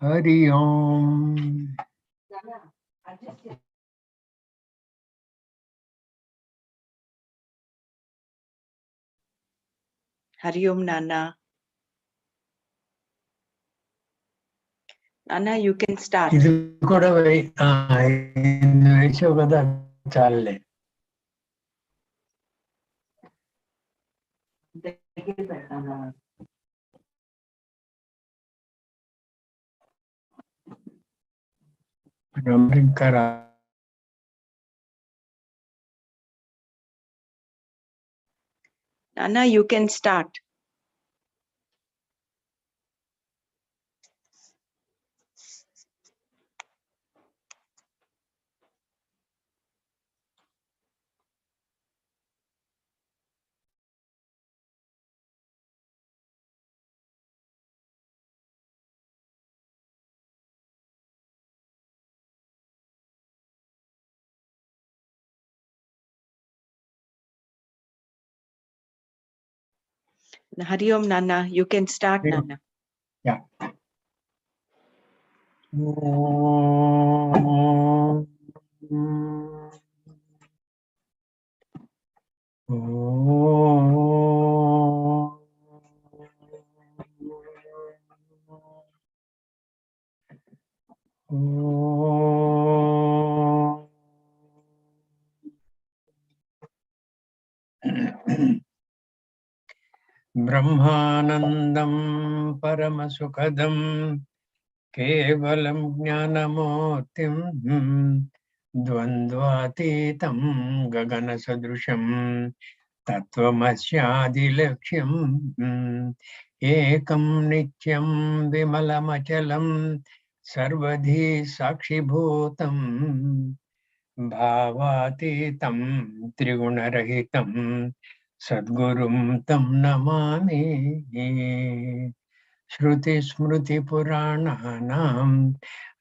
Hari Om. Hari Om, Nana. Nana, you can start. Idu kuda vaisho kada challe. Kara. Nana, you can start. Hari Om, Nana, you can start, Nana. Yeah. Brahmanandam Paramasukadam Kevalam Jnanamotim Dvandvatitam Gagana Sadrusham Tattvamashyadilakhyam Ekam Nityam Vimalamachalam Sarvadhi Sakshibhutam Bhavatitam Trigunarahitam Sadgurum Tam Namami Shruti Smruti Purananam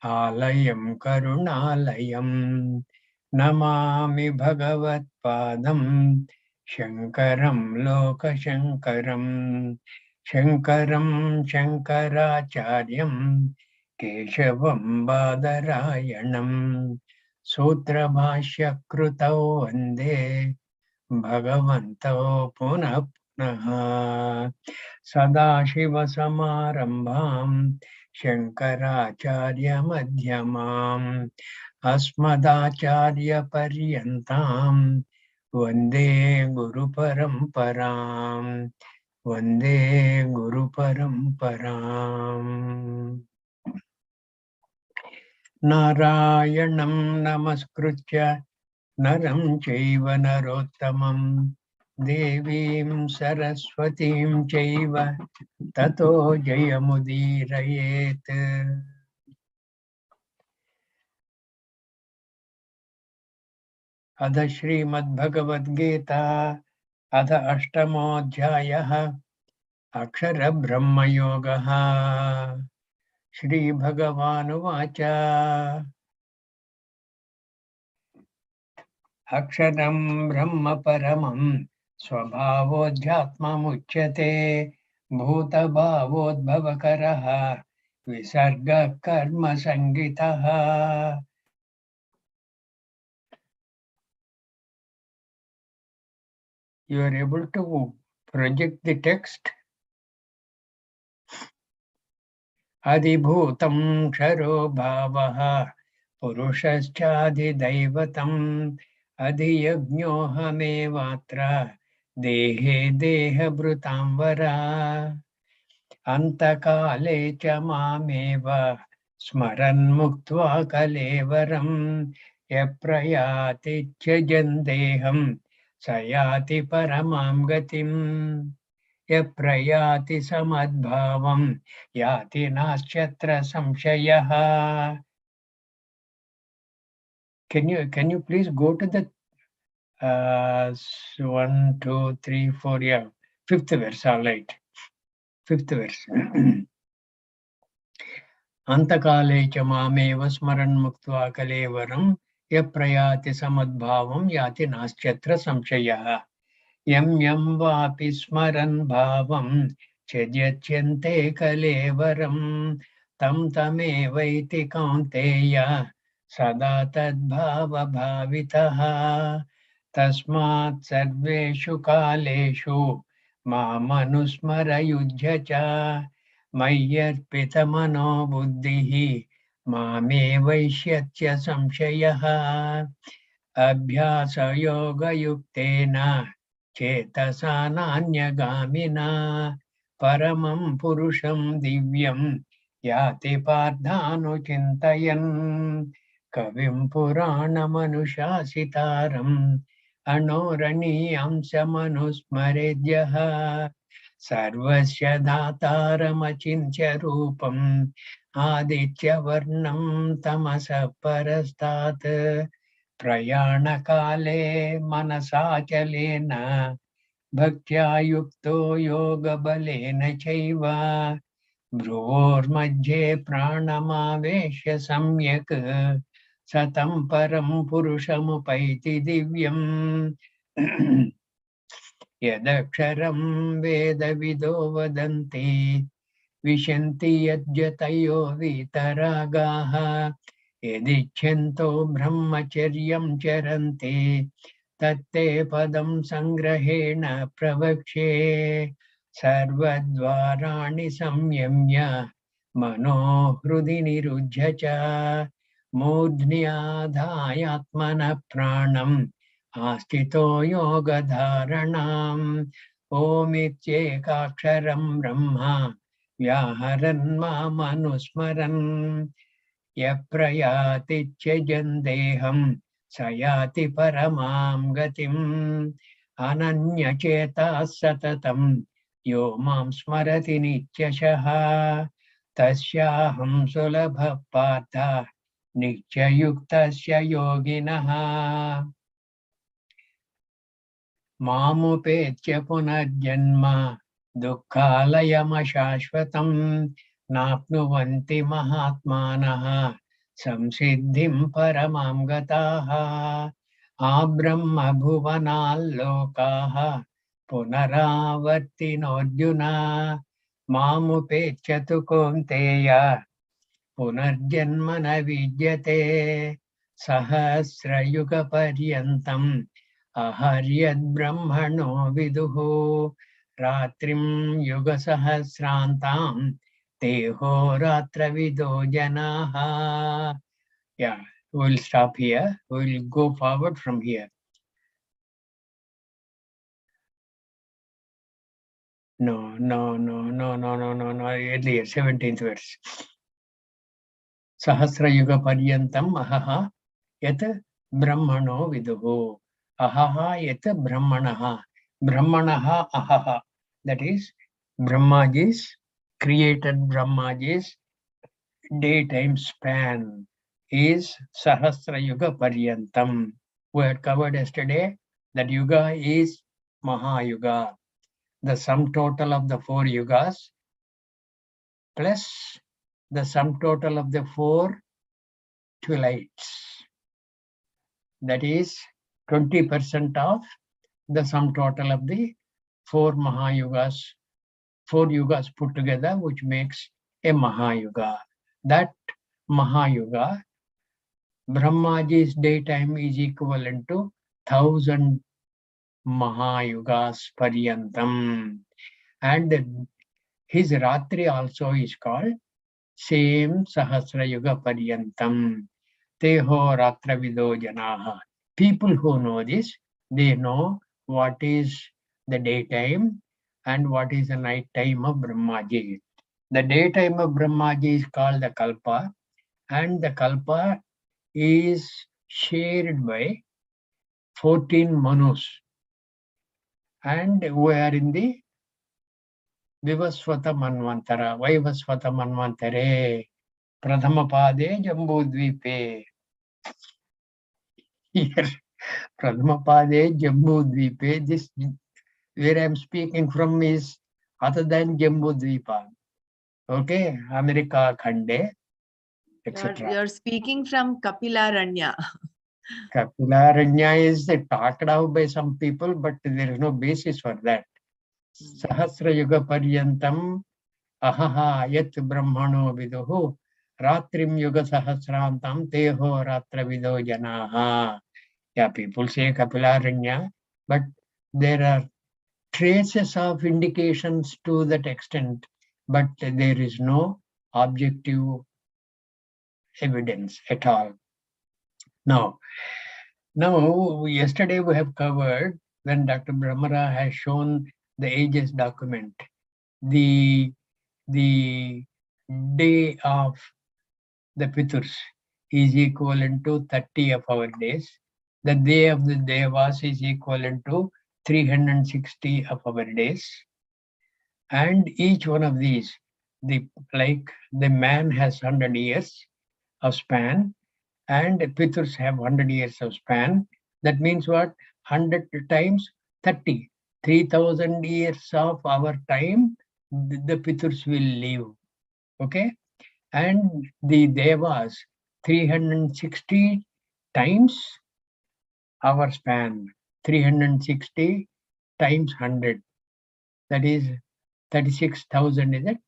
Alayam Karunalayam Namami Bhagavat Padam Shankaram Loka Shankaram Shankaram Shankaracharyam Keshavam Badarayanam Sutra Bhashya Krutau Vande Bhagavanto Punah Punah Sadashivasamarambham Shankaracharya Madhyamam Asmadacharya Paryantam Vande Guru Paramparam Vande Guru Paramparam Narayanam Namaskritya Naram Chaiva Narottamam Devim Saraswatim Chaiva Tato Jayamudirayet. Adha Srimad Bhagavad Gita Adha Ashtamodhyayah Akshara Brahma Yogaha Shri Bhagavanu Vacha Aksharam Brahma Paramam Swabhavodhyatmamuchyate Bhuta Bhavodbhavakaraha Visarga Karma Sangitaha. You are able to project the text. Adibhutam Ksharo Bhavaha Purushascha Daivatam Adiyajnohamevatra Dehe Deha Bhrutamvara Antakale cha mameva Smaran Muktva Kalevaram Yaprayati Chajandeham Sayati Paramam Gatim Yaprayati Samadbhavam Yati Naschatra Samshayaha. Can you please go to the 1, 2, 3, 4, yeah, 5th verse, all right. 5th verse. Antakale cha mameva smaran muktva kalevaram yaprayati samadbhavam yati naschatra samshayaha. Yam yam vapi smaran bhavam chajyachante kalevaram Tam tamevaiti kaunteya sada tadbhava bhavitaha tasmat sarveshu kaleshu mamanusmara yujya cha mayyarpita mano buddhihi mame vaishyatya samshayaha abhyasa yoga yuktena cetasa nanyagaminā paramam purusham divyam yati pardhanu chintayan kavim puranamanushasitaram anoraniyam samanusmaredyaha sarvasya dhataramachintya rupam aditya varnam tamasa parastat प्रयाणकाले मनसाचलेन भक्त्या युक्तो योगबलेन चैव भ्रुवोर्मध्ये प्राणमावेश्य सम्यक् सतं परं पुरुषमुपैति दिव्यम् यदक्षरं वेदविदो वदन्ति विशन्ति यद्यतयो वीतरागाः यदिच्छन्तो ब्रह्मचर्यं चरन्ति तत्ते पदं संग्रहेण प्रवक्ष्ये सर्वद्वाराणि संयम्य मनो हृदि निरुध्य च मूर्ध्नि आधायात्मनः प्राणम् आस्थितो योगधारणाम् ओमित्येकाक्षरं ब्रह्म व्याहरन् मामनुस्मरन् यप्रयाति त्यजन् देहं स याति परमां गतिम् अनन्यचेताः सततं यो मां स्मरति नित्यशः तस्याहं सुलभः पार्थ नित्ययुक्तस्य योगिनः मामुपेत्य पुनर्जन्म दुःखालयमशाश्वतम् नाप्नुवन्ति महात्मानः संसिद्धिं परमां गताः आब्रह्म भुवनाल्लोकाः पुनरावर्तिनोऽर्जुन मामुपेत्य तु कौन्तेय पुनर्जन्म न विद्यते सहस्रयुगपर्यन्तम् अहर्यद्ब्रह्मणो विदुः रात्रिं युगसहस्रान्तां तेहोरात्रविदो जनाः. Yeah, we'll stop here. We'll go forward from here. No. Earlier, 17th verse. Sahasra yuga paryantam ahaha yat brahmano viduhu. Ahaha yat brahmanaha. Brahmanaha ahaha. That is, Brahmaji's created Brahmaji's daytime span is Sahasra Yuga Paryantam. We had covered yesterday that Yuga is Mahayuga, the sum total of the 4 Yugas plus the sum total of the 4 twilights. That is 20% of the sum total of the 4 Mahayugas, 4 Yugas put together, which makes a Mahayuga. That Mahayuga, Brahmaji's daytime is equivalent to 1000 Mahayugas Paryantam. And his Ratri also is called same Sahasra Yuga Paryantam. Teho Ratra Vido Janaha. People who know this, they know what is the daytime and what is the night time of Brahmaji. The daytime of Brahmaji is called the Kalpa, and the Kalpa is shared by 14 Manus. And we are in the Vivaswata Manvantara. Vivaswata Manvantare. Pradhamapade Jambudvipe. Here, Pradhamapade Jambudvipe. This, where I am speaking from, is other than Jambudvipa. Okay, America Khande, etc. You're speaking from Kapilaranya. Kapilaranya is talked out by some people, but there is no basis for that. Sahasra Yuga Paryantam ahaha yat brahmano viduhu Ratrim Yuga Sahasrantam Teho Ratra Vido Janaha. Yeah, people say Kapilaranya, but there are traces of indications to that extent, but there is no objective evidence at all. Now, yesterday we have covered when Dr. Brahmara has shown the ages document, the day of the Piturs is equivalent to 30 of our days. The day of the Devas is equivalent to 360 of our days. And each one of these, like the man has 100 years of span, and Piturs have 100 years of span. That means what? 100 times 30. 3,000 years of our time, the Piturs will live. Okay? And the Devas, 360 times our span. 360 times 100. That is 36,000, is it?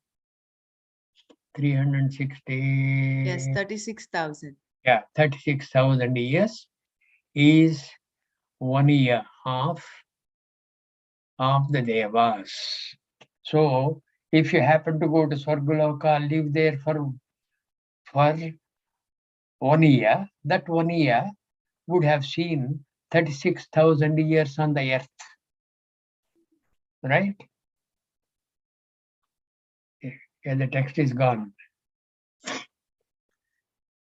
360. Yes, 36,000. Yeah, 36,000 years is 1 year half of the Devas. So, if you happen to go to Swargaloka, live there for 1 year, that 1 year would have seen 36,000 years on the earth. Right? Yeah, the text is gone.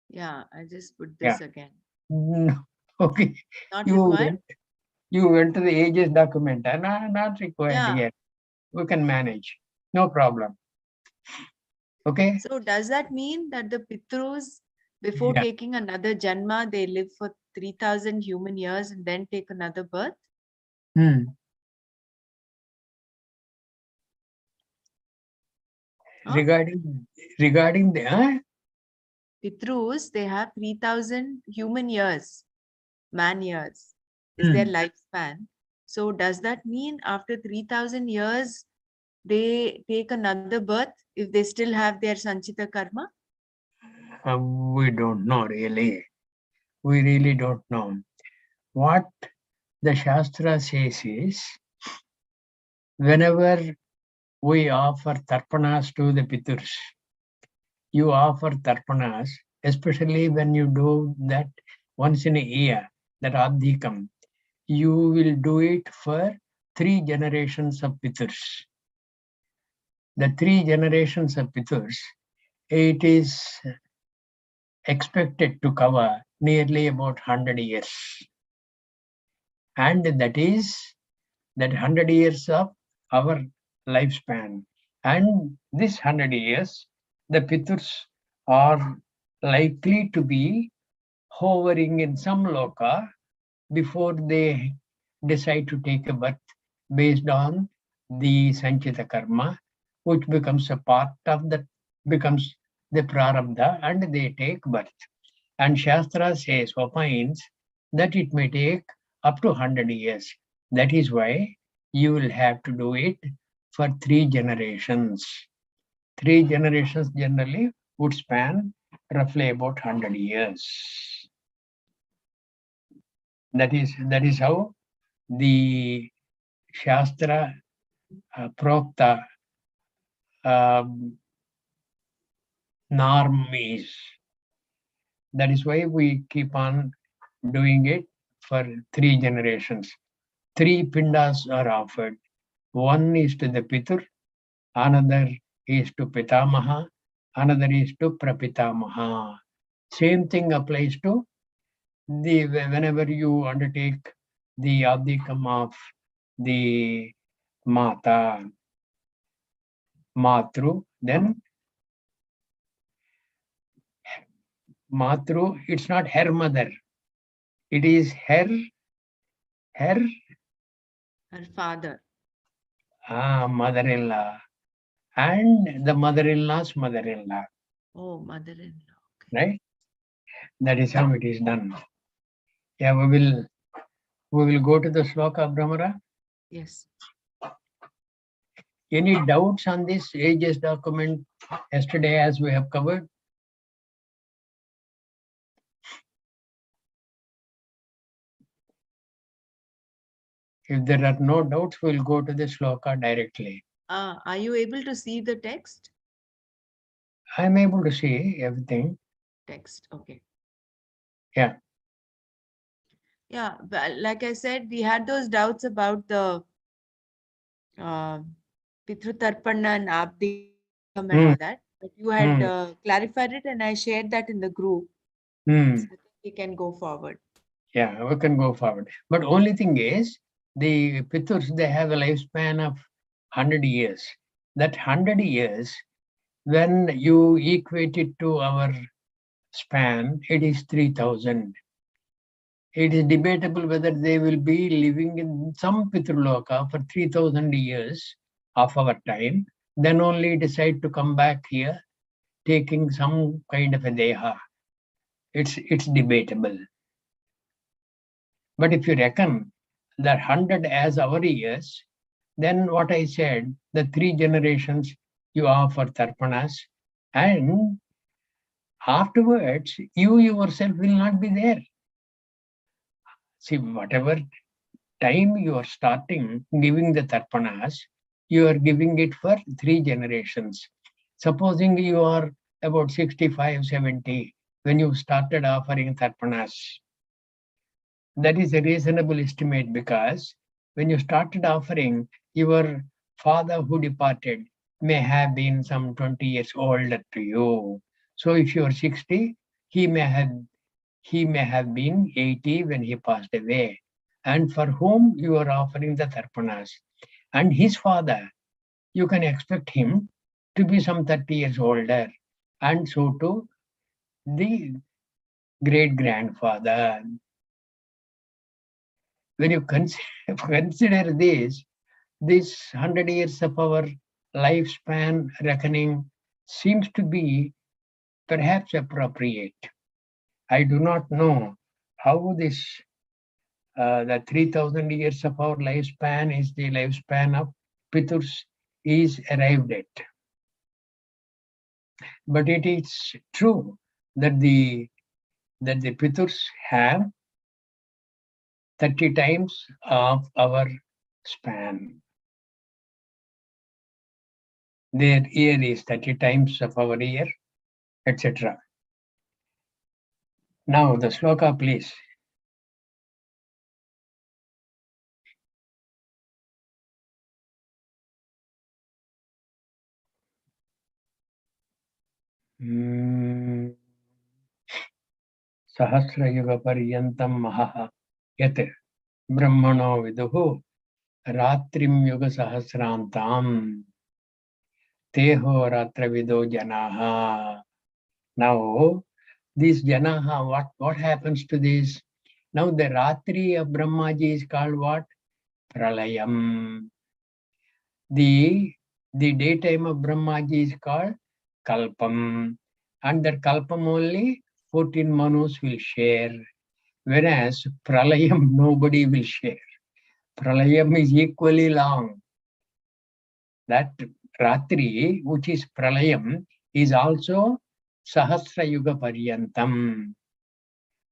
Yeah, I just put this again. No, okay. Not required? You went to the ages document. Not required yet. We can manage. No problem. Okay? So does that mean that the Pitrus, before taking another Janma, they live for 3,000 human years and then take another birth? Regarding the Pitrus, they have 3,000 human years, man years, is their lifespan. So does that mean after 3,000 years, they take another birth if they still have their Sanchita karma? We don't know really. We really don't know. What the Shastra says is, whenever we offer tarpanas to the Piturs, you offer tarpanas, especially when you do that once in a year, that Abdhikam, you will do it for 3 generations of Piturs. The 3 generations of Piturs, it is expected to cover nearly about 100 years. And that is that 100 years of our lifespan. And this 100 years, the Piturs are likely to be hovering in some loka before they decide to take a birth based on the Sanchita karma, which becomes a part of that, becomes the prarabdha, and they take birth. And Shastra says, opines, that it may take up to 100 years. That is why you will have to do it for 3 generations. 3 generations generally would span roughly about 100 years. That is how the Shastra Prokta norm is. That is why we keep on doing it for 3 generations. 3 pindas are offered. One is to the Pitur, another is to Pitamaha, another is to Prapitamaha. Same thing applies to whenever you undertake the Abdikam of the Mata, Matru, then Matru, it's not her mother. It is her father. Mother-in-law. And the mother-in-law's mother-in-law. Oh, mother-in-law. Okay. Right? That is how it is done. Yeah, we will go to the sloka, Brahmara. Yes. Any doubts on this ages document yesterday as we have covered? If there are no doubts, we'll go to the sloka directly. Are you able to see the text? I'm able to see everything. Text, okay. Yeah. Yeah, but like I said, we had those doubts about the Pitrutarpana and Abdikam and Hmm. all that. But you had Hmm. clarified it, and I shared that in the group. Hmm. So I think we can go forward. Yeah, we can go forward. But only thing is, the Piturs, they have a lifespan of 100 years. That 100 years, when you equate it to our span, it is 3000. It is debatable whether they will be living in some Pitraloka for 3000 years of our time, then only decide to come back here, taking some kind of a deha. It's debatable. But if you reckon that 100 as our years, then what I said, the 3 generations you offer tarpanas, and afterwards you yourself will not be there. See, whatever time you are starting giving the tarpanas, you are giving it for 3 generations. Supposing you are about 65, 70 when you started offering tarpanas, that is a reasonable estimate because when you started offering, your father who departed may have been some 20 years older to you. So if you are 60, he may have he may have been 80 when he passed away, and for whom you are offering the tarpanas. And his father, you can expect him to be some 30 years older, and so too the great grandfather. When you consider this 100 years of our lifespan reckoning seems to be perhaps appropriate. I do not know how this the 3000 years of our lifespan is the lifespan of Piturs is arrived at. But it is true that the Piturs have 30 times of our span. Their year is 30 times of our year, etc. Now the sloka, please. सहस्रयुगपर्यन्तं महः यत् ब्रह्मणो विदुः रात्रिं युगसहस्रान्ताम् तेहो रात्रविदो जनाः. Now these janaha, what happens to this? Now the ratri of Brahmaji is called what? Pralayam. The daytime of Brahmaji is called Kalpam. And that Kalpam only 14 manus will share. Whereas Pralayam nobody will share. Pralayam is equally long. That Ratri, which is Pralayam, is also Sahasra Yuga Paryantam.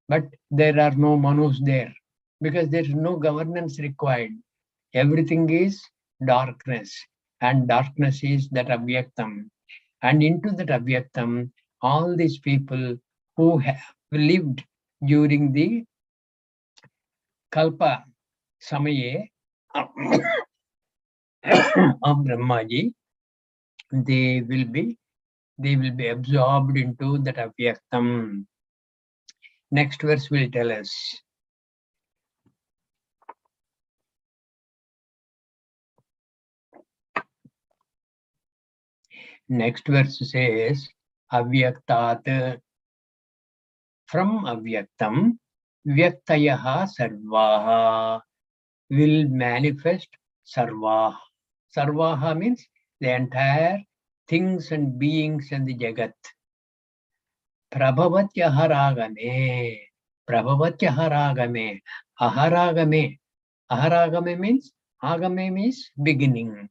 But there are no manus there because there is no governance required. Everything is darkness, and darkness is that Avyaktam. And into that Avyaktam, all these people who have lived during the Kalpa Samaye of Brahmaji, they will be absorbed into that Avyaktam. Next verse will tell us. Next verse says, Avyaktat, from Avyaktam, Vyaktayaha Sarvaha will manifest Sarvaha. Sarvaha means the entire things and beings and the Jagat. Prabhavatyaha Ragame. Prabhavatyaha Ragame. Aharagame. Aharagame means, Agame means beginning.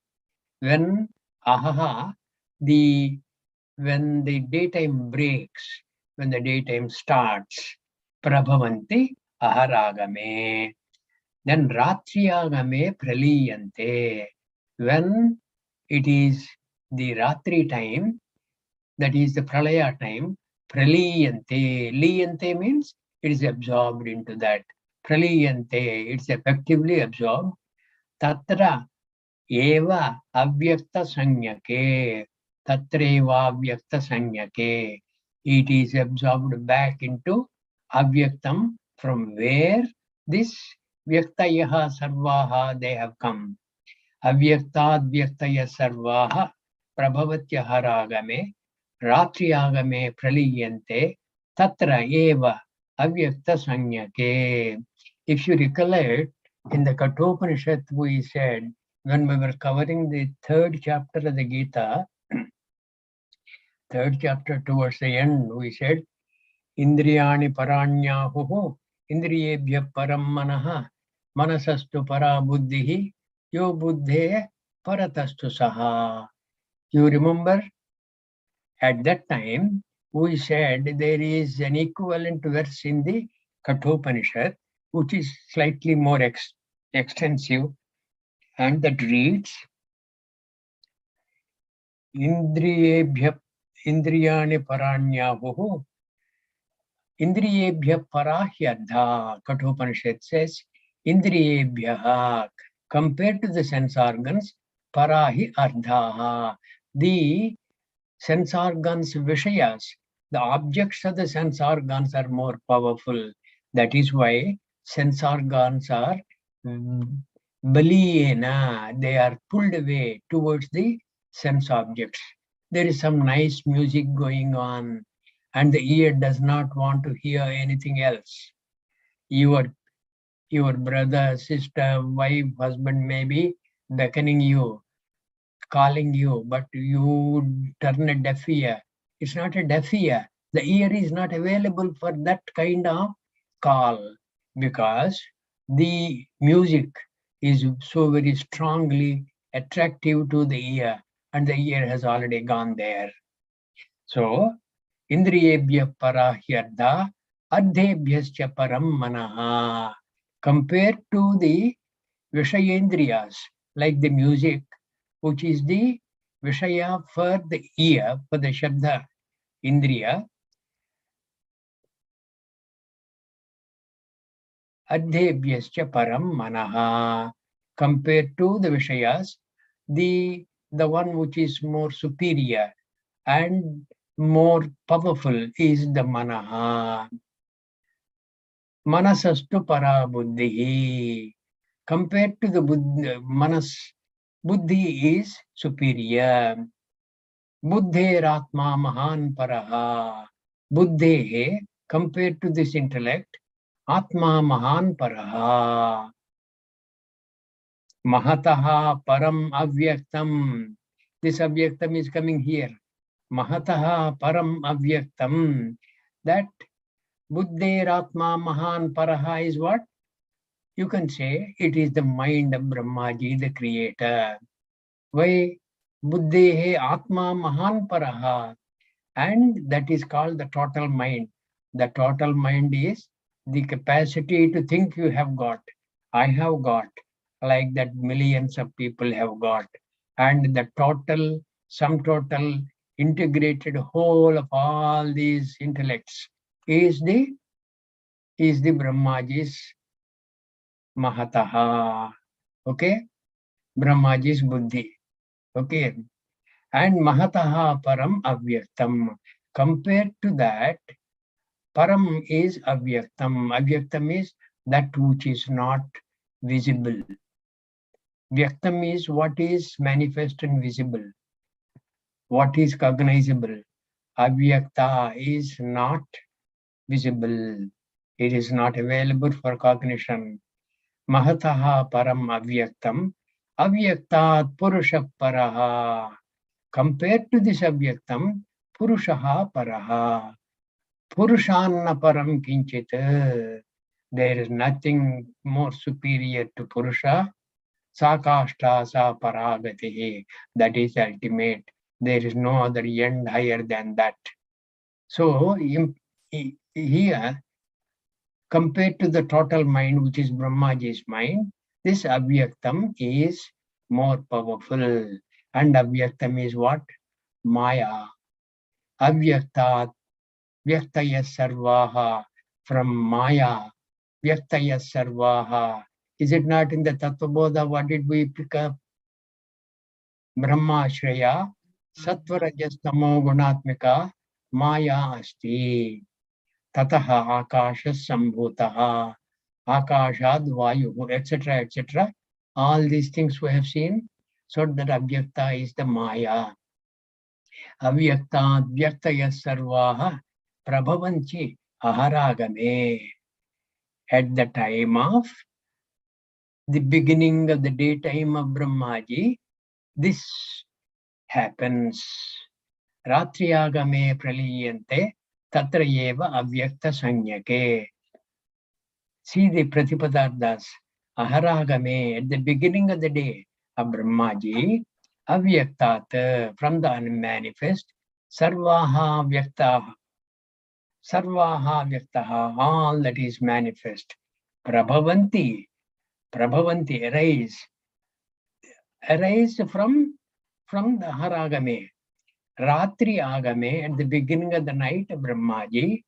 When Ahaha, when the daytime breaks, when the daytime starts, Prabhavanti Aharagame. Then Ratriyagame praliyante. When it is the Ratri time, that is the Pralaya time, praliyante. Liyante means it is absorbed into that. Praliyante, it's effectively absorbed. Tatra eva avyakta sanyake. Tatreva avyakta sanyake. It is absorbed back into avyaktam, from where this vyaktayaha sarvaha they have come. Avyaktaad vyaktaya sarvaha prabhavatyah ragame ratriyagame praliyante tatra eva avyakta sanyake. If you recollect, in the Kathopanishad we said, when we were covering the third chapter of the Gita, third chapter towards the end, we said, Indriyani paranyahuhu, indriyebhya param manaha, manasastu para buddhihi, yo buddhe paratastu saha. You remember, at that time, we said there is an equivalent verse in the Kathopanishad, which is slightly more extensive, and that reads, Indriyebhya indriyani paranyahuhu, indriyebhya parahyadha. Kathopanishad says, indriyebhya, compared to the sense organs, parahi ardhaha. The sense organs vishayas, the objects of the sense organs are more powerful. That is why sense organs are baliyena, they are pulled away towards the sense objects. There is some nice music going on, and the ear does not want to hear anything else. Your brother, sister, wife, husband may be beckoning you, calling you, but you turn a deaf ear. It's not a deaf ear. The ear is not available for that kind of call, because the music is so very strongly attractive to the ear, and the ear has already gone there. So, indriyebhya parahyarda adhebhyascha param manaha. Compared to the vishayendriyas, like the music, which is the Vishaya for the ear, for the Shabda Indriya, Adhebhyascha Param Manaha. Compared to the Vishayas, the one which is more superior and more powerful is the Manaha. Manasastu Para Buddhihi. Compared to the Manas, Buddhi is superior. Buddheratma mahan paraha. Buddhehe, compared to this intellect, Atma mahan paraha. Mahataha param avyaktam. This avyaktam is coming here. Mahataha param avyaktam. That Buddheratma mahan paraha is what? You can say it is the mind of Brahmaji, the creator. Why? Buddhehe atma mahan paraha. And that is called the total mind. The total mind is the capacity to think you have got, I have got, like that millions of people have got. And the total, sum total, integrated whole of all these intellects is the Brahmaji's Mahataha. Okay? Brahmaji's Buddhi. Okay? And Mahataha Param Avyaktam. Compared to that, Param is Avyaktam. Avyaktam is that which is not visible. Vyaktam is what is manifest and visible, what is cognizable. Avyakta is not visible. It is not available for cognition. Mahataha Param Avyaktam. Avyaktat Purusha Paraha. Compared to this Avyaktam, Purushaha Paraha. Purushanna Param Kinchit. There is nothing more superior to Purusha. Sakashta sa paragatihi. That is ultimate. There is no other end higher than that. So here, compared to the total mind, which is Brahmaji's mind, this Avyaktam is more powerful. And Avyaktam is what? Maya. Avyaktat, Vyaktaya Sarvaha, from Maya, Vyaktaya Sarvaha. Is it not in the Tattvabodha? What did we pick up? Brahma Shreya, Satvarajastamo Gunatmika, Maya Asti. Tataha Akasha Sambhutaha, Akashad Vayu, etc., etc. All these things we have seen. So that Avyakta is the Maya. Avyakta, Vyaktaya Sarvaha, Prabhavanchi Aharagame. At the time of the beginning of the daytime of Brahmaji, this happens. Ratriyagame praliyante tatra eva avyakta sanyake. See the Pratipadarthas. Aharagame, at the beginning of the day of Brahmaji, avyaktat, from the unmanifest, sarvaha vyaktaha. Sarvaha vyaktaha, all that is manifest. Prabhavanti, prabhavanti, arise from the Haragame. Ratri Agame, at the beginning of the night of Brahmaji,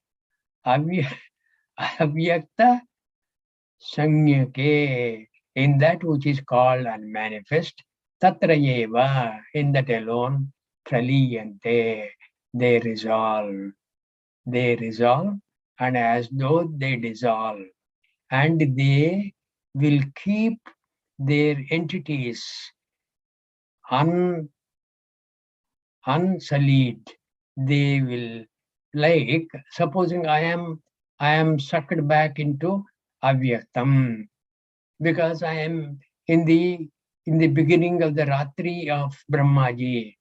avyakta Sanyake, in that which is called unmanifest, tatrayeva, in that alone, praliyante, they resolve, and as though they dissolve, and they will keep their entities unsullied. They will, like, supposing I am sucked back into avyaktam, because I am in the beginning of the Ratri of Brahmaji.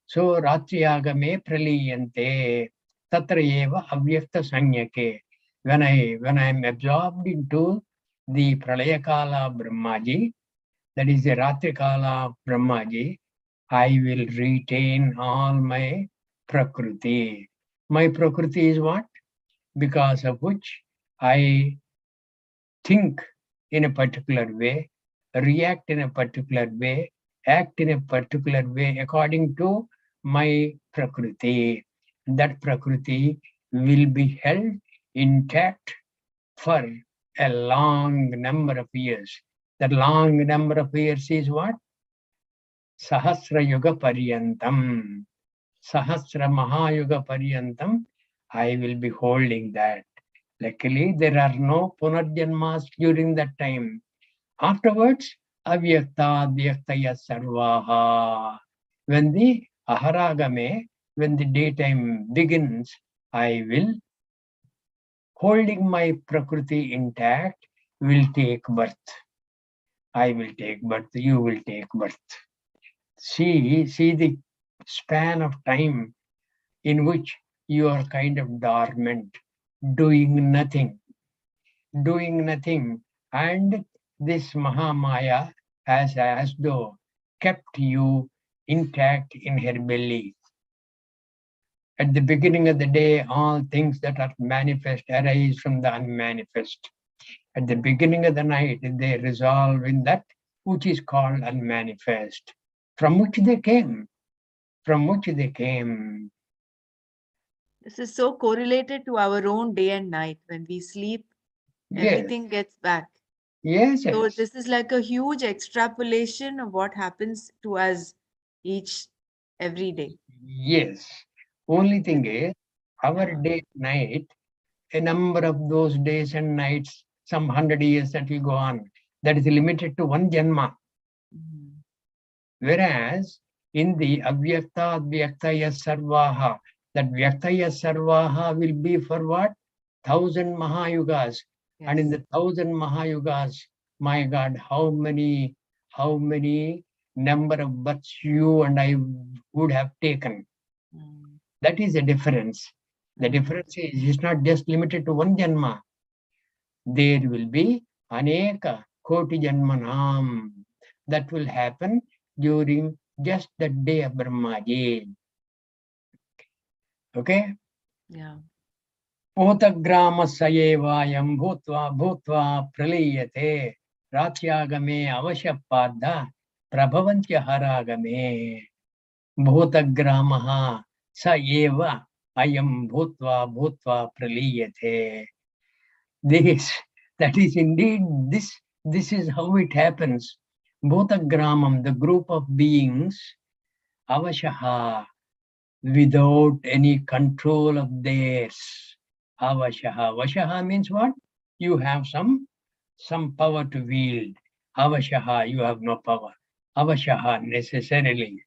So Ratri Agame Praliyante Tatra Eva Avyakta Sanyake. When I am absorbed into the Pralaya Kala of Brahmaji, that is the Ratri Kala of Brahmaji, I will retain all my Prakriti. My Prakriti is what? Because of which I think in a particular way, react in a particular way, act in a particular way according to my Prakriti. That Prakriti will be held intact for a long number of years. That long number of years is what? Sahasra Yuga Paryantam. Sahasra Mahayuga Paryantam. I will be holding that. Luckily, there are no Punarjanmas during that time. Afterwards, avyakta vyaktaya sarvaha. When the aharagame, when the daytime begins, I will, holding my prakriti intact, will take birth. I will take birth, you will take birth. See the span of time in which you are kind of dormant, doing nothing, and this Mahamaya has as though kept you intact in her belly. At the beginning of the day, all things that are manifest arise from the unmanifest. At the beginning of the night, they resolve in that which is called unmanifest, from which they came. This is so correlated to our own day and night. When we sleep, Yes, everything gets back. yes, So yes. this is like a huge extrapolation of what happens to us every day. Yes. Only thing is, our Yeah. day and night, a number of those days and nights, some 100 years that will go on, that is limited to one janma. Mhm. Whereas in the avyakta advyaktaya sarvaha, that vyaktaya sarvaha will be for what? 1,000 mahayugas. And in Yes. the 1,000 mahayugas, my God, how many number of births you and I would have taken. Mm. That is the difference. The difference is it's not just limited to one janma. There will be aneka koti janmanam. That will happen during just the day of Brahmaji. Okay? Yeah. Potagramasa bhutva bhutva praliyate ratyagame avashapadda prabhavantya haragame. Bhutagramaha sa eva ayam bhutva bhutva praliyate. This, that is indeed this is how it happens. Bhutagramam, the group of beings, avashaha, without any control of theirs. Avashaha. Vashaha means what? You have some power to wield. Avashaha, you have no power. Avashaha, necessarily,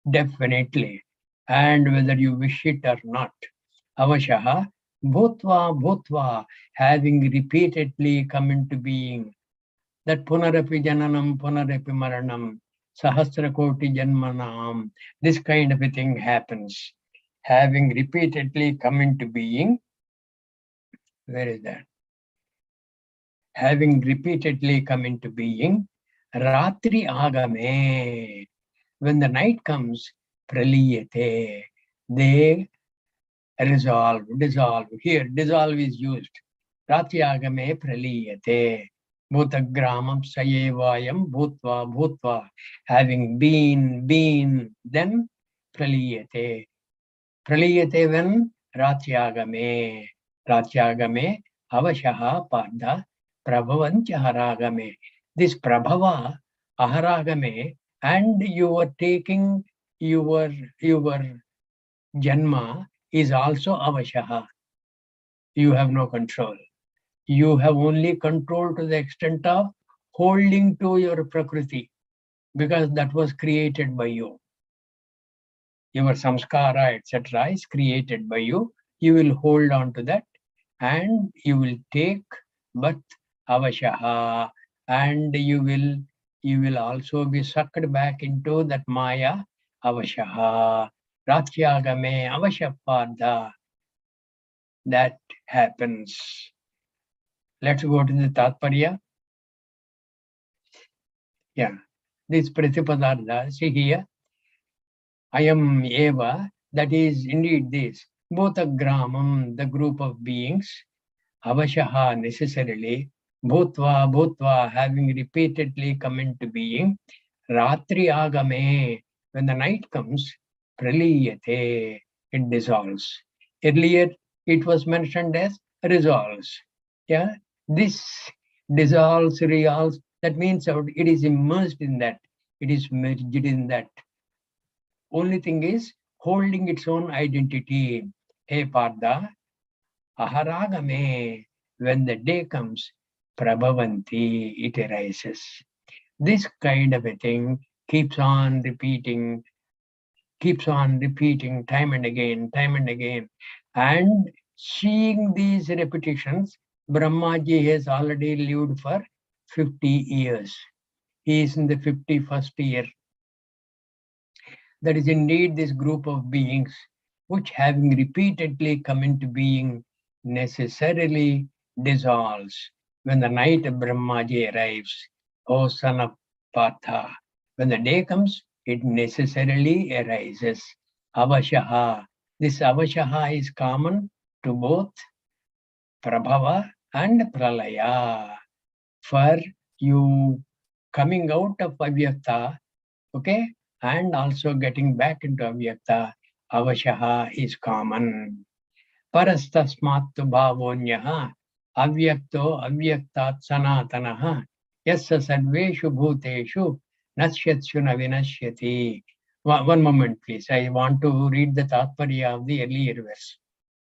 definitely, and whether you wish it or not. Avashaha, bhutva, bhutva, having repeatedly come into being. That punarapi jananam, punarapi maranam, sahasra koti janmanam, this kind of a thing happens. Having repeatedly come into being, where is that? Having repeatedly come into being, ratri agame, when the night comes, praliyate, they dissolve. Here, dissolve is used. Ratri agame praliyate. Bhutagramam sayevayam bhutva bhutva, having been, then praliyate. Praliyate when? Ratyagame. Ratyagame avashaha padha prabhavantya haragame. This prabhava, aharagame, and you are taking your janma is also avashaha. You have no control. You have only control to the extent of holding to your prakriti, because that was created by you. Your samskara, etc. is created by you. You will hold on to that and you will take, but avashaha, and you will also be sucked back into that maya, avashaha. Ratyagame avashapadha. That happens. Let's go to the Tatparya. Yeah, this Pratipadartha, see here, Ayam eva, that is indeed this. Bhutagramam, the group of beings, avashaha, necessarily, bhutva, bhutva, having repeatedly come into being, ratri agame, when the night comes, praliyate, it dissolves. Earlier, it was mentioned as resolves. Yeah, this dissolves, resolves, that means it is immersed in that, it is merged in that. Only thing is holding its own identity. Hey Partha, aharagame, when the day comes, prabhavanti, it arises. This kind of a thing keeps on repeating time and again. And seeing these repetitions, Brahmaji has already lived for 50 years. He is in the 51st year. That is indeed this group of beings which, having repeatedly come into being, necessarily dissolves. When the night of Brahmaji arrives, O son of Partha, when the day comes, it necessarily arises. Avashaha. This avashaha is common to both Prabhava and Pralaya. For you coming out of Avyakta, okay, and also getting back into Avyakta, avashaha is common. Parastasmattu bhavonyaha avyakto avyaktat sanatanaha yassa sarveshu bhuteshu nashyatsu na vinashyati. One moment, please. I want to read the Tatparya of the earlier verse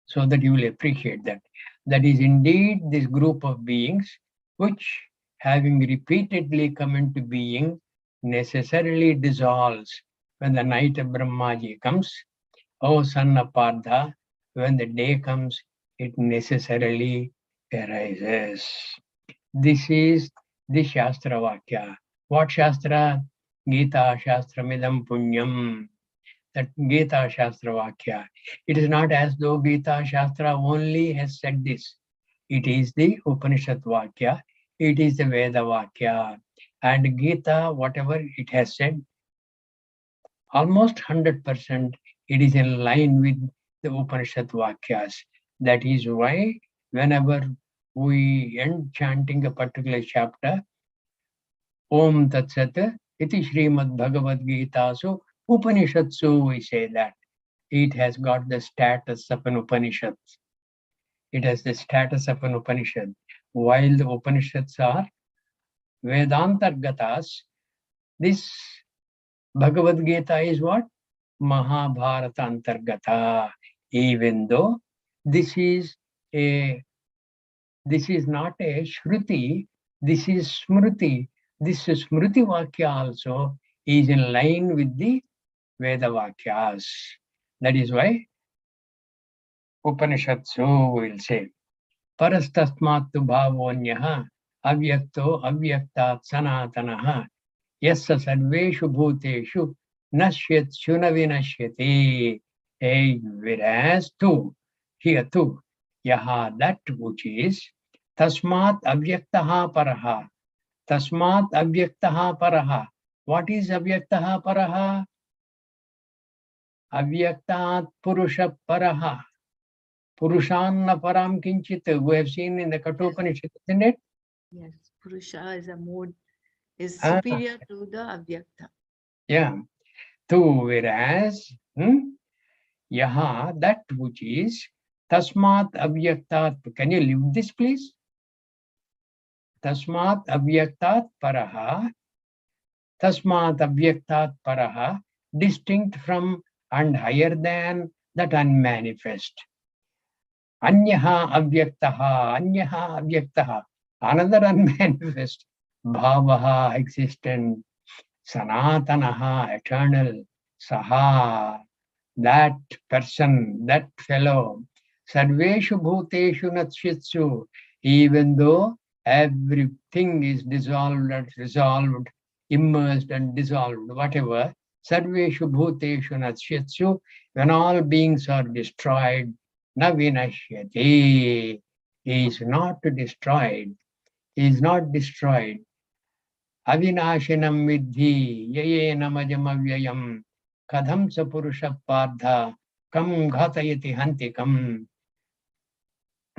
so that you will appreciate that. That is indeed this group of beings which, having repeatedly come into being, necessarily dissolves when the night of Brahmaji comes. O son of Partha, when the day comes, it necessarily arises. This is the Shastra Vakya. What Shastra? Gita Shastra Midam Punyam. That Gita Shastra Vakya. It is not as though Gita Shastra only has said this. It is the Upanishad Vakya. It is the Veda Vakya. And Gita, whatever it has said, almost 100%, it is in line with the Upanishad Vakyas. That is why whenever we end chanting a particular chapter, Om Tat Sat iti Srimad Bhagavad Gita, so Upanishatsu, we say that it has got the status of an Upanishad. It has the status of an Upanishad. While the Upanishads are Vedantargatas, this Bhagavad Gita is what? Mahabharata Antargata. Even though this is not a Shruti, this is Smriti. This Smriti Vakya also is in line with the Veda Vakyas. That is why Upanishatsu will say, Parastasmattu bhavonyah avyakto avyaktat sanatanaha yassa sarveshu bhuteshu nashyetshu na vinashyati. Whereas tu, here tu, yaha, that which is tasmat avyaktaha paraha. Tasmat avyaktaha paraha. What is avyaktaha paraha? Avyaktat purusha paraha. Purushanna param kinchit. We have seen in the Kathopanishad, isn't it? Yes, Purusha is a mode, is superior to the Avyakta. Yeah. Tu, whereas, yaha, that which is tasmat avyaktat. Can you leave this, please? Tasmat avyaktat paraha. Tasmat avyaktat paraha. Distinct from and higher than that unmanifest. Anyaha avyaktaha. Anyaha avyaktaha. Another unmanifest. Bhavaha, existent. Sanatanaha, eternal. Saha, that person, that fellow. Sarveshu bhuteshu natshitsu. Even though everything is dissolved and resolved, immersed and dissolved, whatever. Sarveshu bhuteshu natshitsu. When all beings are destroyed, na vinashyati. He is not destroyed. He is not destroyed. Avinashinam vidhi yayena majamavyayam kadham sa purusha partha kam ghatayati hantikam.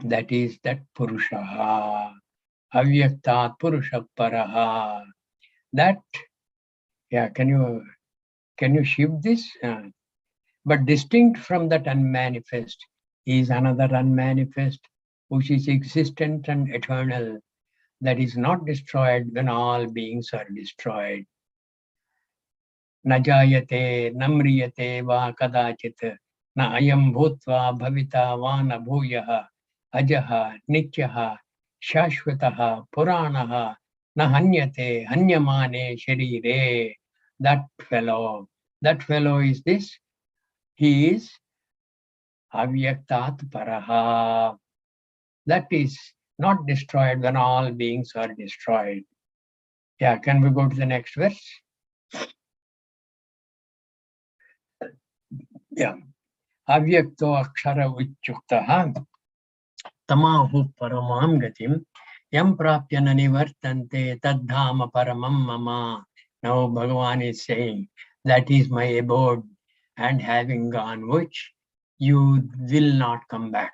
That is that purusha. Avyaktat purusha paraha. That, yeah, can you shift this? But distinct from that unmanifest is another unmanifest, which is existent and eternal, that is not destroyed when all beings are destroyed. Najayate, namriyate va kadachit, na ayam bhutva bhavita va na bhuyaha, ajaha, nityaha, shashvataha, puranaha, na hanyate, hanyamane sharire. That fellow is this. He is avyaktat paraha. That is not destroyed when all beings are destroyed. Yeah, can we go to the next verse? Yeah. Avyakto akshara vichuktaha tamahu paramam gatim yam prapya nanivartante tadhama paramam mama. Now Bhagavan is saying, that is my abode, and having gone which you will not come back.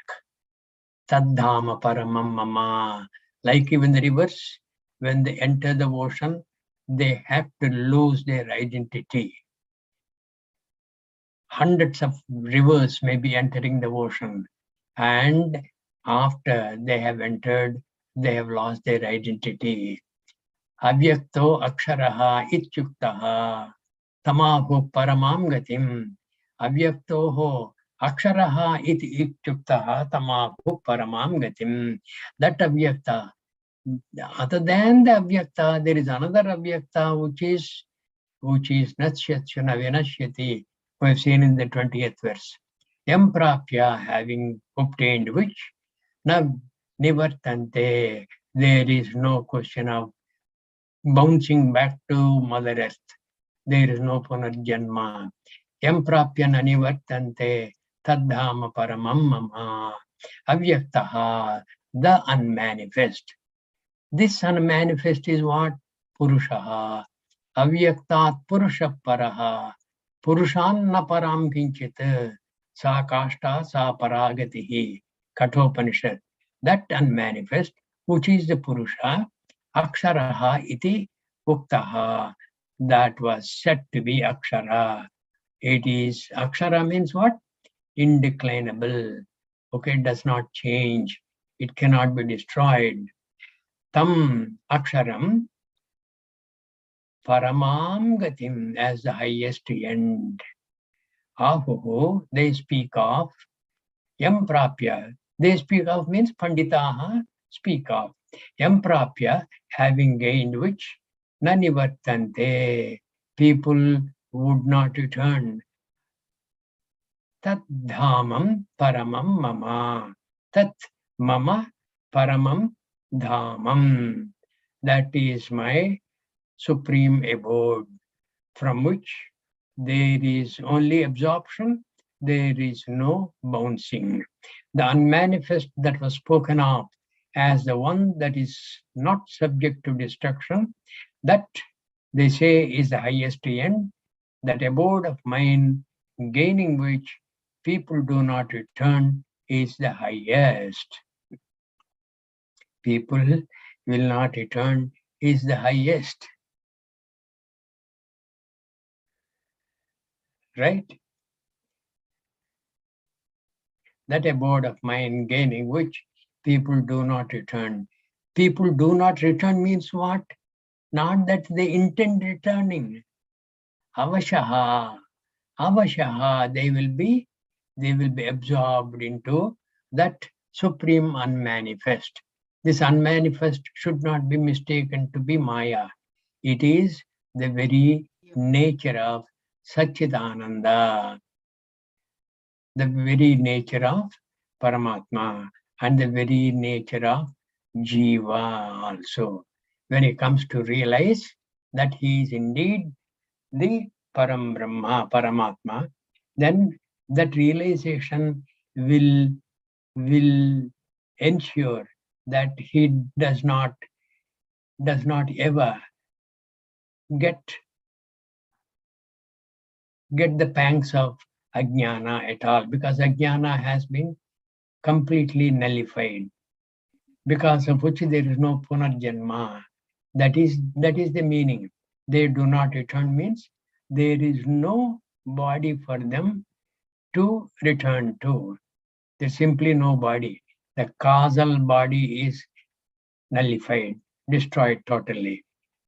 Tadhama paramam mama. Like even the rivers, when they enter the ocean, they have to lose their identity. Hundreds of rivers may be entering the ocean, and after they have entered, they have lost their identity. Avyakto aksharaha ityuktaha tamahu paramam gatim. Avyaktoho aksharaha iti ityuktaha tamahu paramam gatim. That avyakta. Other than the avyakta, there is another avyakta which is natshyatsyuna vinashyati. We have seen in the 20th verse. Yam prapya, having obtained which, na nivartante, there is no question of bouncing back to Mother Earth. There is no punarjanma. Yam prapya na nivartante, tadhama paramam mama. Avyaktaha, the unmanifest. This unmanifest is what? Purushaha. Avyaktat purusha paraha. Purushanna param kinchit. Sa kashta sa paragatihi. Kathopanishad. That unmanifest, which is the Purusha, Aksharaha iti Uktaha, that was said to be Akshara. It is, Akshara means what? Indeclinable. Okay, it does not change. It cannot be destroyed. Tam Aksharam Paramam Gatim, as the highest end. Ahuhu, they speak of Yam Prapya. They speak of means Panditaha speak of. Yam Prapya, having gained which Nanivartante, people would not return. Tat Dhamam Paramam Mama. Tat Mama Paramam Dhamam. That is my supreme abode, from which there is only absorption, there is no bouncing. The unmanifest that was spoken of as the one that is not subject to destruction, that they say is the highest end, that abode of mind, gaining which people do not return, is the highest. People will not return is the highest. Right? That abode of mind gaining which people do not return. People do not return means what? Not that they intend returning. Avashaha. Avashaha, they will be absorbed into that supreme unmanifest. This unmanifest should not be mistaken to be Maya. It is the very nature of Satchidananda, the very nature of Paramatma, and the very nature of Jiva also. When he comes to realize that he is indeed the Param Brahma, Paramatma, then that realization will ensure that he does not ever get the pangs of ajnana at all, because ajnana has been completely nullified, because of which there is no punarjanma. That is the meaning. They do not return means there is no body for them to return to. There's simply no body. The causal body is nullified, destroyed totally.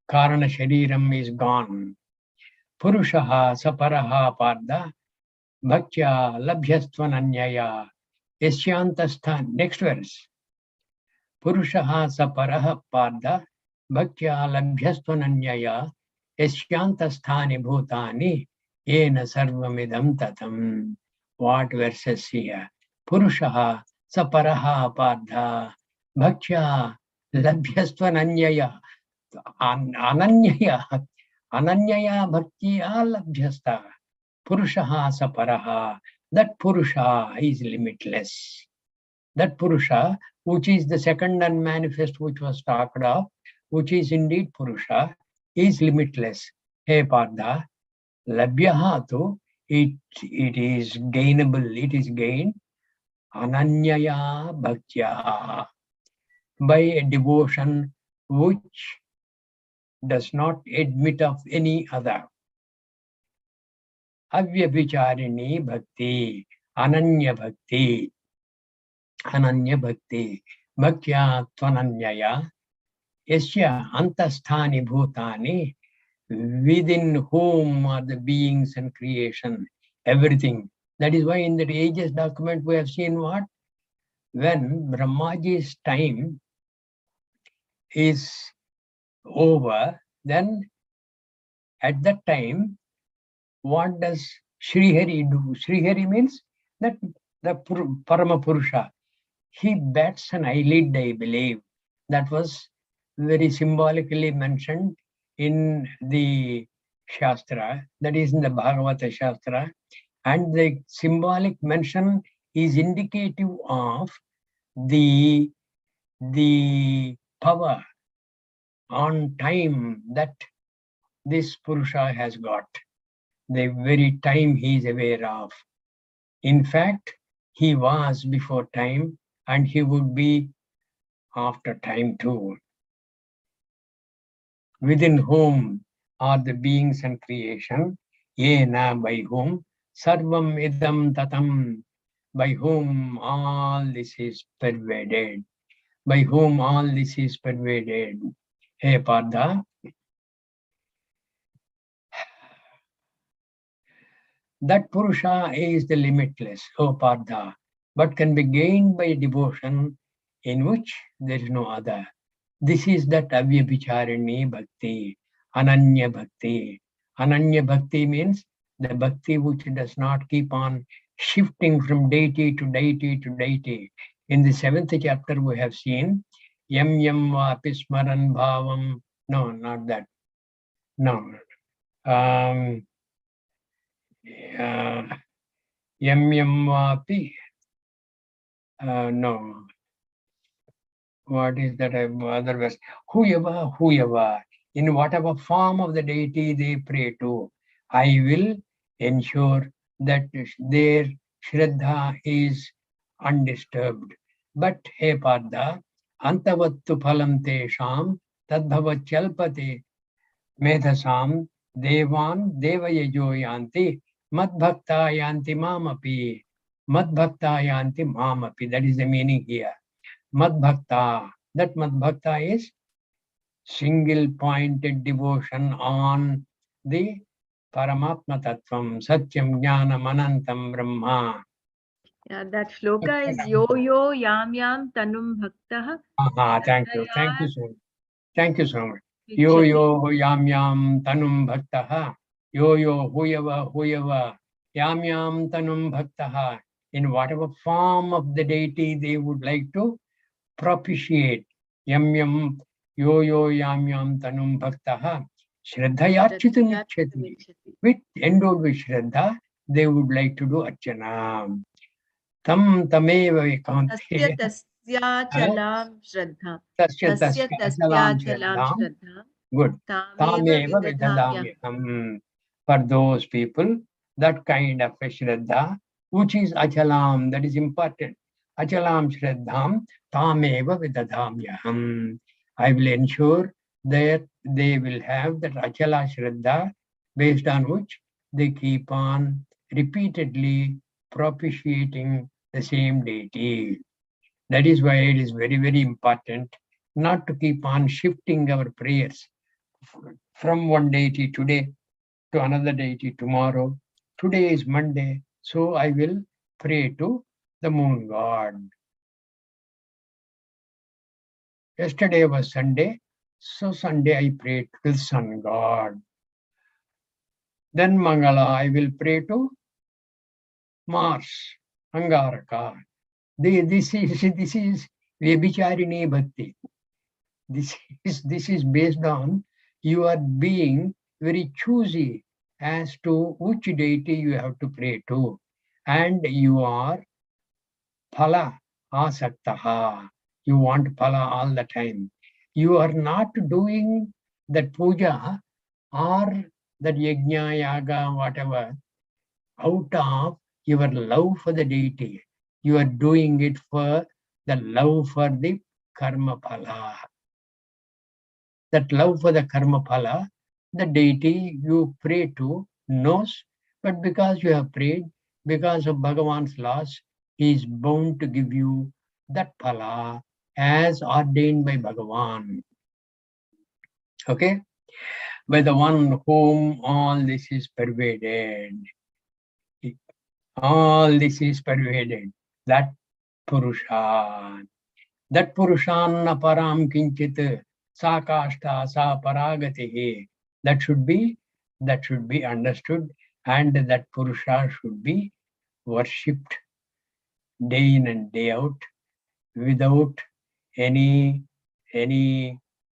Karana Shariram is gone. Purushaha saparaha parda bhaktya labhyastvananyaya yasyantasthan. Next verse. Purushaha saparaha parda bhaktya labhyastvananyaya yasyantasthani bhutani yena sarvamidam tatam. What verses here? Purushaha saparaha parda bhaktya labhyastvananyaya ananyaya ananyaya bhaktiya labhyasta. Purushaha saparaha. That Purusha is limitless. That Purusha, which is the second unmanifest which was talked of, which is indeed Purusha, is limitless. He Partha, Labhyaha tu, it is gainable, it is gained, Ananyaya Bhaktya, by a devotion which does not admit of any other. Avyabhicharini Bhakti, Ananya Bhakti, Ananya Bhakti, Bhaktya Tvananyaya, Yasya Antasthani Bhutani, within whom are the beings and creation, everything. That is why in the ages document we have seen what? When Brahmaji's time is over, then at that time, what does Srihari do? Srihari means that the Parama Purusha. He bats an eyelid, I believe. That was very symbolically mentioned in the Shastra, that is in the Bhagavata Shastra. And the symbolic mention is indicative of the power on time that this Purusha has got, the very time he is aware of. In fact, he was before time, and he would be after time too. Within whom are the beings and creation, yena, by whom, sarvam idam tatam, by whom all this is pervaded, by whom all this is pervaded. Hey Partha, that Purusha is the limitless, O Partha, but can be gained by devotion in which there is no other. This is that avyabhicharini bhakti, ananya bhakti. Ananya bhakti means the bhakti which does not keep on shifting from deity to deity to deity. In the 7th chapter we have seen yam yam vapi smaran bhavam. No, not that. No. Yam yam vapi. No. What is that other verse? Whoever, in whatever form of the deity they pray to, I will ensure that their Shraddha is undisturbed. But he Partha, antavattu phalam tesham tadbhavachalpate medhasam devan devayajo yanti madbhakta yanti mamapi. Madbhakta yanti mamapi. That is the meaning here. Madbhakta. That Madbhakta is single-pointed devotion on the Paramatma Tattvam, Satyam Jnanam Anantam Brahma. Yeah, that shloka is yo yo yam yam tanum bhaktaha. Thank you. Thank you so much. Thank you so much. Yo yo yam yam tanum bhaktaha. Yo yo whoever yam yam tanum bhaktaha. In whatever form of the deity they would like to propitiate. Yam yam yo yo yam yam tanum bhaktaha shraddhayarchitam ichchati. With endowed with shraddha, they would like to do archana. Tam tameva Tasya vikante. tasya chalam shraddha. Tasya Tasya tasya tasya achalam chalam shraddham. shraddha. Good. Tameva Tameva vidadhamya. vidadamyaham. For those people, that kind of a shraddha, which is achalam, that is important. Achalam shraddham, tameva vidadamyaham. I will ensure that they will have that achala shraddha, based on which they keep on repeatedly propitiating the same deity. That is why it is very, very important not to keep on shifting our prayers from one deity today to another deity tomorrow. Today is Monday, so I will pray to the moon god. Yesterday was Sunday, so Sunday I prayed to the sun god. Then Mangala, I will pray to Mars, Angaraka. This is Vyabhicharini Bhakti. This is based on you are being very choosy as to which deity you have to pray to, and you are phala asaktaha. You want phala all the time. You are not doing that puja or that yajna, yaga, whatever, out of your love for the deity. You are doing it for the love for the karma phala. That love for the karma phala, the deity you pray to knows, but because you have prayed, because of Bhagavan's laws, he is bound to give you that phala as ordained by Bhagavan. Okay? By the one whom all this is pervaded. All this is pervaded. That Purusha. That Purushanna param kinchit sa kashta sa paragatihi. That should be understood, and that Purusha should be worshipped day in and day out without any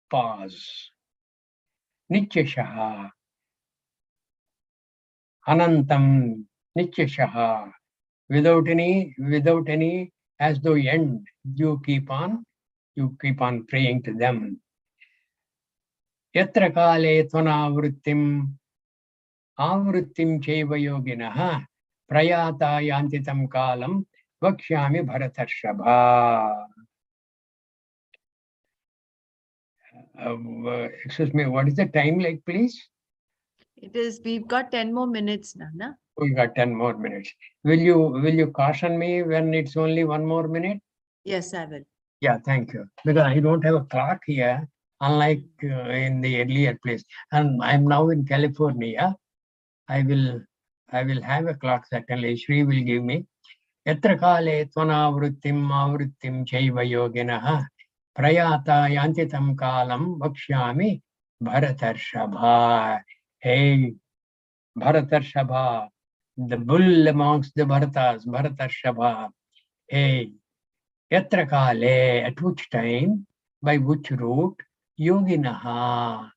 pause. Nityashaha, anantam nityashaha, without any as though end. You keep on praying to them. Yatra kale tvanavrittim avrittim cheva yoginaha prayata yantitam kalam Vakshyami Bharatarshava. Excuse me, what is the time like, please? We've got 10 more minutes now, na? We got 10 more minutes. Will you caution me when it's only 1 more minute? Yes, I will. Yeah, thank you. Because I don't have a clock here, unlike in the earlier place. And I'm now in California. I will have a clock certainly. Shri will give me. Yatra kale tvanavrittim avrittim chaiva yoginah prayata yantitam kalam vakshyami Bharatarshava. Hey, Bharatarshava, the bull amongst the Bharatas, Bharatarshava. Hey, yatra kale, at which time, by which route, yoginaha,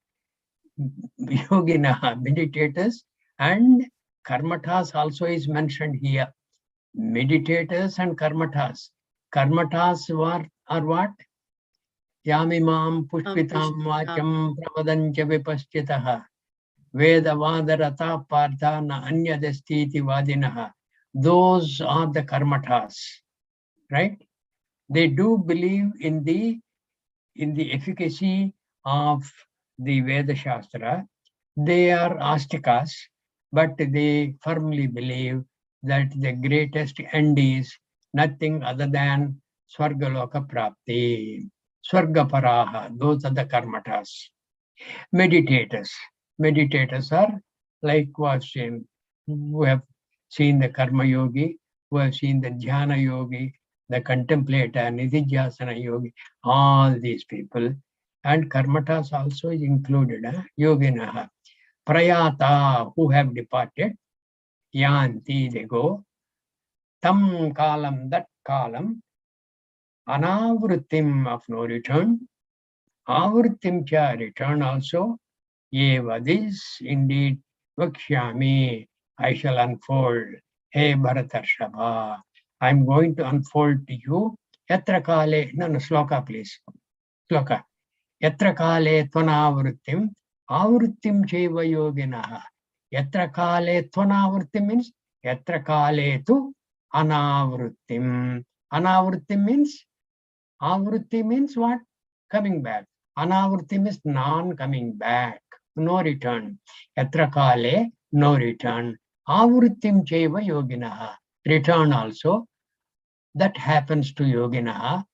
meditators, and karmatas also is mentioned here. Meditators and karmatas. Karmatas are what? Yamimam pushpitam vacham pravadancha vipaschitaha. Vedavadarata partha na anyadastiti vadinaha. Those are the karmatas, right? They do believe in the efficacy of the Veda Shastra. They are astikas, but they firmly believe that the greatest end is nothing other than Swargaloka Prapti. Swargaparaha, those are the karmatas. Meditators. Meditators are like was seen, who have seen the karma yogi, who have seen the jhana yogi, the contemplator, nididhyasana yogi, all these people. And karmatas also is included, yoginaha. Prayata, who have departed, yanti, they go. Tam kalam, that kalam, anavrittim of no return, avrittim cha, return also. Eva, this indeed Vakshyami, I shall unfold. Hey Bharatarshava, I'm going to unfold to you. Yatra kale, no, sloka please. Sloka. Yatra kale tvanavrittim, avrittim cheva yoginaha. Yatra kale tvanavrittim means yatra kale tu anavrittim. Anavrittim means, avritti means what? Coming back. Anavritti means non-coming back. No return. Yatra kale, no return. Avrittim cheva yoginaha. Return also. That happens to yoginaha.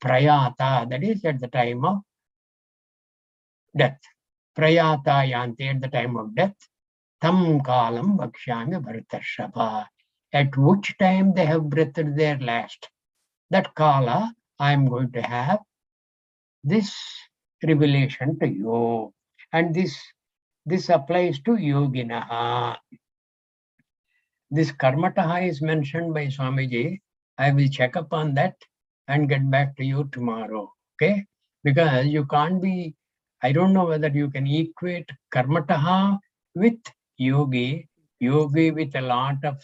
Prayata, that is at the time of death. Prayata yanti, at the time of death. Tam kalam vakshyami Bharatarshava. At which time they have breathed their last. That kala, I am going to have this revelation to you. And this applies to yoginaha. This karmataha is mentioned by Swamiji. I will check up on that and get back to you tomorrow. Okay? Because you can't be, I don't know whether you can equate karmataha with yogi. Yogi with a lot of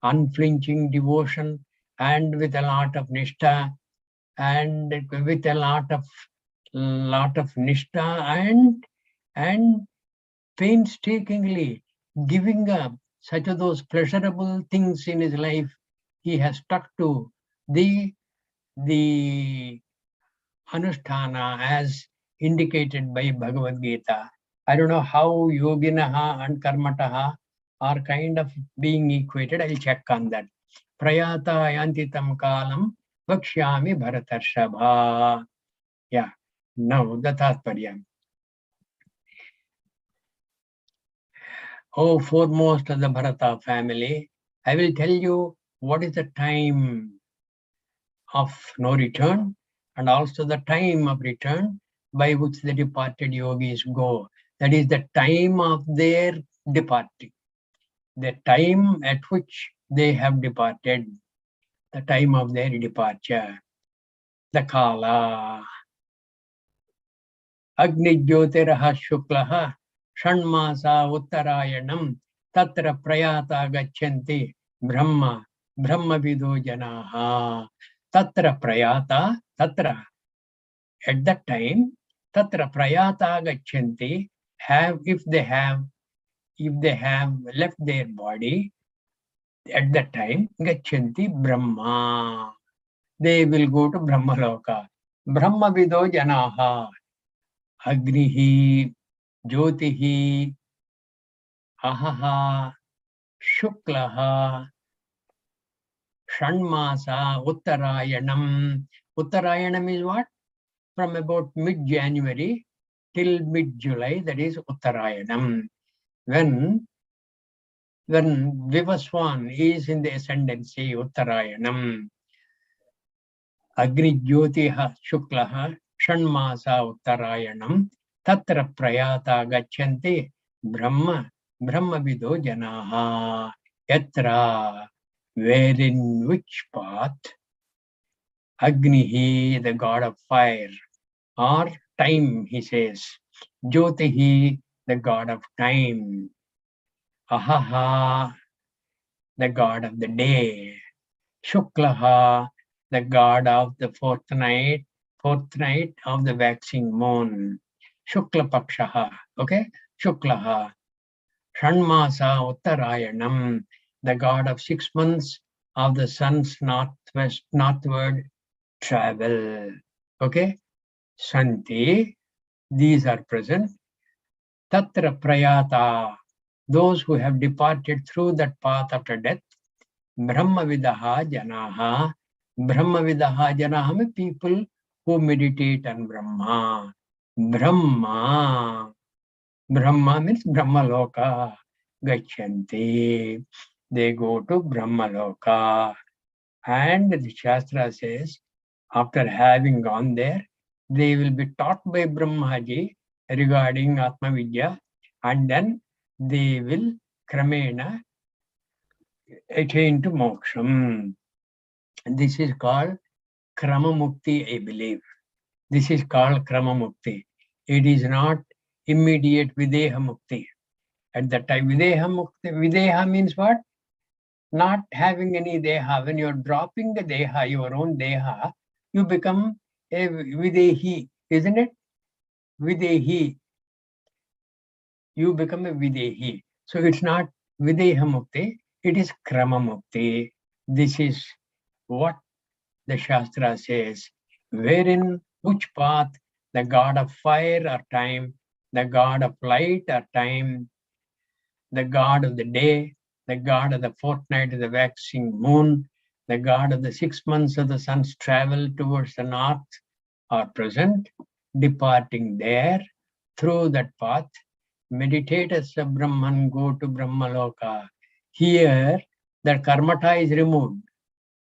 unflinching devotion and with a lot of nishtha and with a lot of nishtha and painstakingly giving up such of those pleasurable things in his life. He has stuck to the anusthana as indicated by Bhagavad Gita. I don't know how yoginaha and karmataha are kind of being equated. I'll check on that. Prayata yantitam kalam vakshyami Bharatarshava. Yeah. Now the Tatparyam. Oh, foremost of the Bharata family, I will tell you what is the time of no return and also the time of return by which the departed yogis go. That is the time of their departing, the time at which they have departed, the time of their departure, the kala. Agni Jyotiraha Shuklaha Shanmasa Uttarayanam Tatra Prayata Gachanti Brahma Vido Janaha. Tatra Prayata, Tatra, at that time, Tatra Prayata Gachanti, if they have left their body, at that time, Gachanti Brahma. They will go to Brahmaloka. Brahma Vido Janaha. Agnihi, Jyotihi, Ahaha, Shuklaha, Shanmasa, Uttarayanam. Uttarayanam is what? From about mid-January till mid-July, that is Uttarayanam. When Vivaswan is in the ascendancy, Uttarayanam. Agni Jyotiha Shuklaha, Shanmasa Uttarayanam, Tatra Prayata Gachanti, Brahma, Brahmavido Janaha, Yatra, wherein which path, Agnihi, the god of fire, or time, he says, Jyotihi, the god of time, Ahaha, the god of the day, Shuklaha, the god of the fourth night of the waxing moon. Shukla Pakshaha, okay? Shuklaha. Shanmasa Uttarayanam, the god of 6 months of the sun's northward travel. Okay? Santi, these are present. Tatra Prayata, those who have departed through that path after death. Brahmavidaha Janaha. Brahmavidaha Janaha means people who meditate on Brahma. Brahma. Brahma means Brahmaloka. Gachanti. They go to Brahmaloka. And the Shastra says, after having gone there, they will be taught by Brahmaji regarding Atma Vidya, and then they will Kramena attain to moksham. This is called Krama Mukti, I believe. This is called Krama Mukti. It is not immediate Videha Mukti. At that time, Videha Mukti, Videha means what? Not having any Deha. When you're dropping the Deha, your own Deha, you become a Videhi, isn't it? Videhi. You become a Videhi. So it's not Videha Mukti, it is Krama Mukti. This is what the Shastra says, wherein which path the god of fire or time, the god of light or time, the god of the day, the god of the fortnight of the waxing moon, the god of the 6 months of the sun's travel towards the north are present, departing there through that path. Meditators of Brahman go to Brahmaloka. Here, the karmata is removed.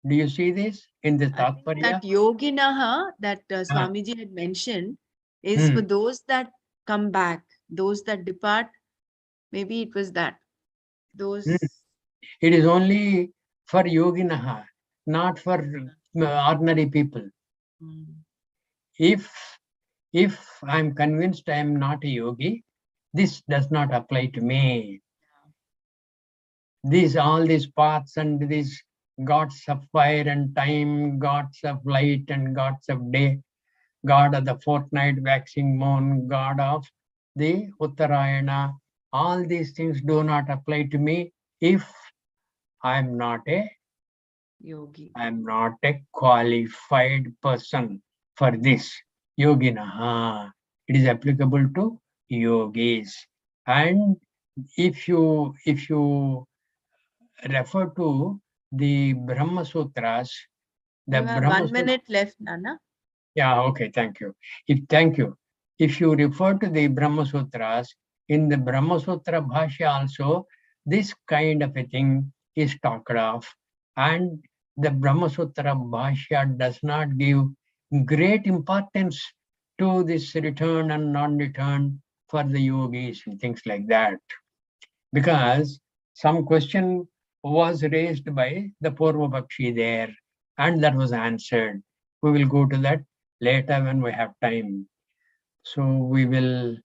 Do you see this in the Tatparya? That yoginaha that Swamiji had mentioned is for those that come back, those that depart. Maybe it was that. Those. It is only for yoginaha, not for ordinary people. If I'm convinced I am not a yogi, this does not apply to me. All these paths and these gods of fire and time, gods of light and gods of day, god of the fortnight, waxing moon, god of the Uttarayana, all these things do not apply to me if I'm not a yogi. I'm not a qualified person for this. Yoginaha. It is applicable to yogis. And if you refer to the Brahma Sutras, you have 1 minute left, Nana. Yeah, okay, thank you. Thank you. If you refer to the Brahma Sutras, in the Brahma Sutra Bhashya also, this kind of a thing is talked of. And the Brahma Sutra Bhashya does not give great importance to this return and non-return for the yogis and things like that. Because some question was raised by the Purva Bakshi there, and that was answered. We will go to that later when we have time. So we will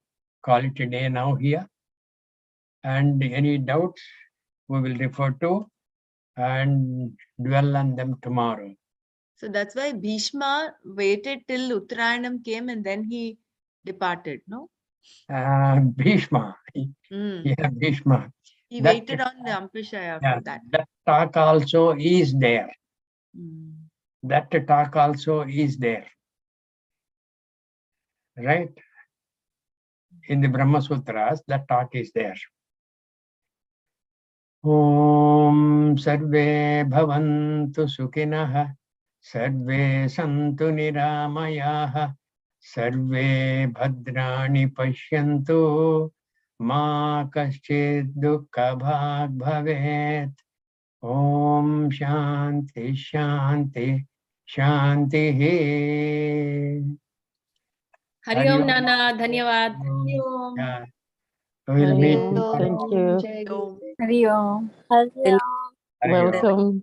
call it a day now here. And any doubts, we will refer to and dwell on them tomorrow. So that's why Bhishma waited till Uttarayanam came and then he departed, no? Bhishma. Yeah, Bhishma. He That- waited on the Ampishaya Yeah, for that. that talk also is there. Mm. That talk also is there. Right? In the Brahma Sutras, that talk is there. Om Sarve Bhavantu Sukhinah Sarve Santu Niramayah Sarve Bhadrani Pashyantu Ma Kaschid Dukkha Bhag Bhavet. Om Shanti Shanti Shanti. Hari Om Nana, Dhanyavad. Yeah. We'll meet Thank tomorrow. you. Om. Hari Om. Hari Om. Welcome.